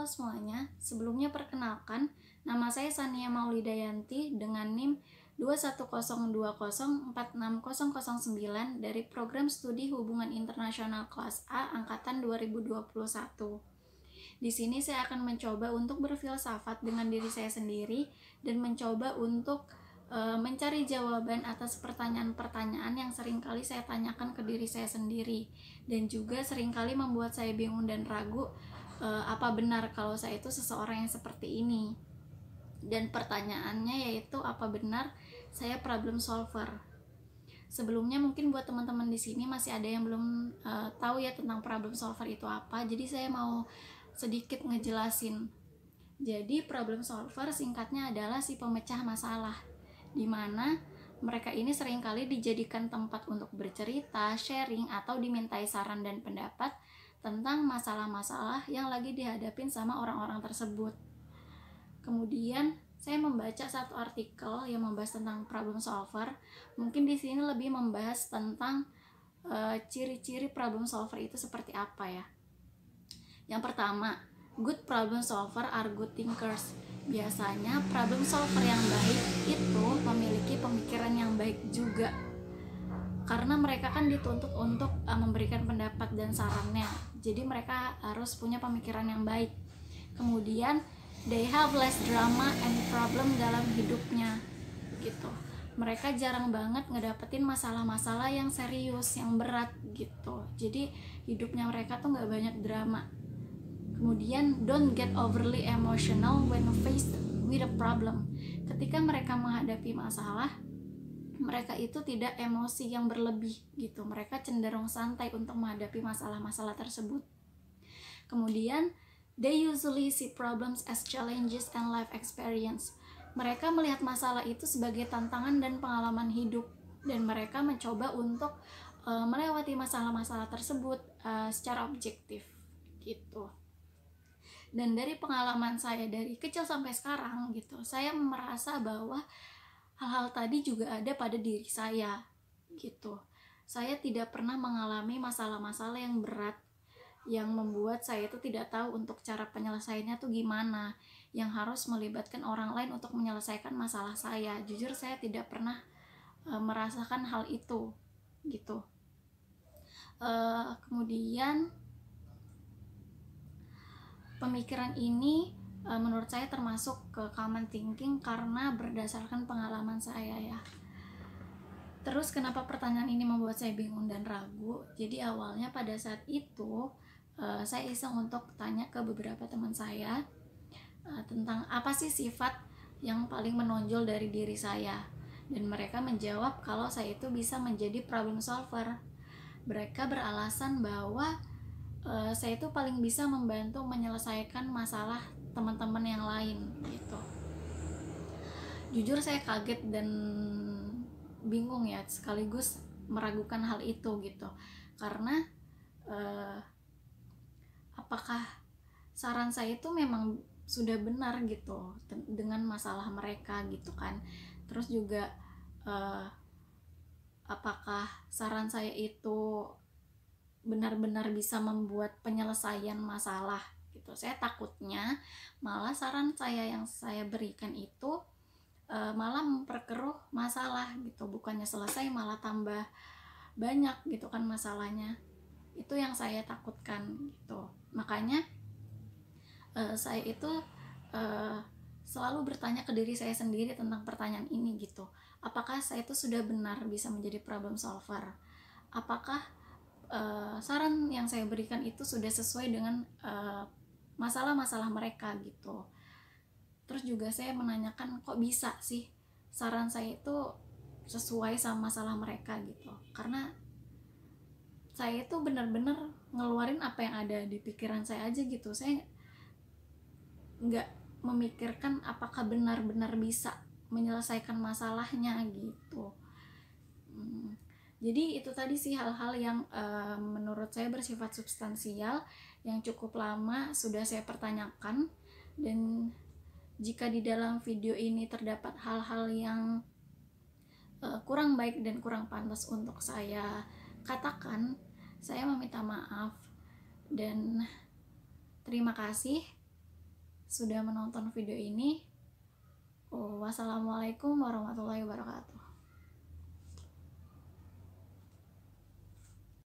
Halo semuanya, sebelumnya perkenalkan, nama saya Sania Maulidayanti dengan NIM 21020460009 dari Program Studi Hubungan Internasional Kelas A Angkatan 2021. Di sini saya akan mencoba untuk berfilsafat dengan diri saya sendiri dan mencoba untuk mencari jawaban atas pertanyaan-pertanyaan yang seringkali saya tanyakan ke diri saya sendiri dan juga seringkali membuat saya bingung dan ragu apa benar kalau saya itu seseorang yang seperti ini. Dan pertanyaannya yaitu apa benar saya problem solver. Sebelumnya mungkin buat teman-teman di sini masih ada yang belum tahu ya tentang problem solver itu apa. Jadi saya mau sedikit ngejelasin. Jadi problem solver singkatnya adalah si pemecah masalah, di mana mereka ini seringkali dijadikan tempat untuk bercerita, sharing, atau dimintai saran dan pendapat tentang masalah-masalah yang lagi dihadapin sama orang-orang tersebut. Kemudian saya membaca satu artikel yang membahas tentang problem solver. Mungkin di sini lebih membahas tentang ciri-ciri problem solver itu seperti apa ya. Yang pertama, good problem solver are good thinkers. Biasanya problem solver yang baik itu memiliki pemikiran yang baik juga, karena mereka kan dituntut untuk memberikan pendapat dan sarannya. Jadi mereka harus punya pemikiran yang baik. Kemudian they have less drama and problem dalam hidupnya gitu. Mereka jarang banget ngedapetin masalah-masalah yang serius, yang berat gitu. Jadi hidupnya mereka tuh nggak banyak drama. Kemudian don't get overly emotional when faced with a problem. Ketika mereka menghadapi masalah, mereka itu tidak emosi yang berlebih gitu. Mereka cenderung santai untuk menghadapi masalah-masalah tersebut. Kemudian they usually see problems as challenges and life experience. Mereka melihat masalah itu sebagai tantangan dan pengalaman hidup, dan mereka mencoba untuk melewati masalah-masalah tersebut secara objektif gitu. Dan dari pengalaman saya dari kecil sampai sekarang gitu, saya merasa bahwa hal-hal tadi juga ada pada diri saya gitu. Saya tidak pernah mengalami masalah-masalah yang berat yang membuat saya itu tidak tahu untuk cara penyelesaiannya tuh gimana, yang harus melibatkan orang lain untuk menyelesaikan masalah saya. Jujur saya tidak pernah merasakan hal itu gitu. Kemudian pemikiran ini menurut saya termasuk ke common thinking karena berdasarkan pengalaman saya ya. Terus kenapa pertanyaan ini membuat saya bingung dan ragu? Jadi awalnya pada saat itu saya iseng untuk tanya ke beberapa teman saya tentang apa sih sifat yang paling menonjol dari diri saya, dan mereka menjawab kalau saya itu bisa menjadi problem solver. Mereka beralasan bahwa saya itu paling bisa membantu menyelesaikan masalah teman-teman yang lain gitu. Jujur saya kaget dan bingung ya, sekaligus meragukan hal itu gitu, karena apakah saran saya itu memang sudah benar gitu dengan masalah mereka gitu kan. Terus juga apakah saran saya itu benar-benar bisa membuat penyelesaian masalah gitu. Saya takutnya malah saran saya yang saya berikan itu malah memperkeruh masalah gitu, bukannya selesai malah tambah banyak gitu kan masalahnya. Itu yang saya takutkan gitu. Makanya saya itu selalu bertanya ke diri saya sendiri tentang pertanyaan ini gitu. Apakah saya itu sudah benar bisa menjadi problem solver? Apakah saran yang saya berikan itu sudah sesuai dengan masalah-masalah mereka gitu. Terus juga saya menanyakan kok bisa sih saran saya itu sesuai sama masalah mereka gitu, karena saya itu benar-benar ngeluarin apa yang ada di pikiran saya aja gitu. Saya nggak memikirkan apakah benar-benar bisa menyelesaikan masalahnya gitu. Jadi itu tadi sih hal-hal yang menurut saya bersifat substansial yang cukup lama sudah saya pertanyakan, dan jika di dalam video ini terdapat hal-hal yang kurang baik dan kurang pantas untuk saya katakan, saya meminta maaf dan terima kasih. sudah menonton video ini. Wassalamualaikum warahmatullahi wabarakatuh.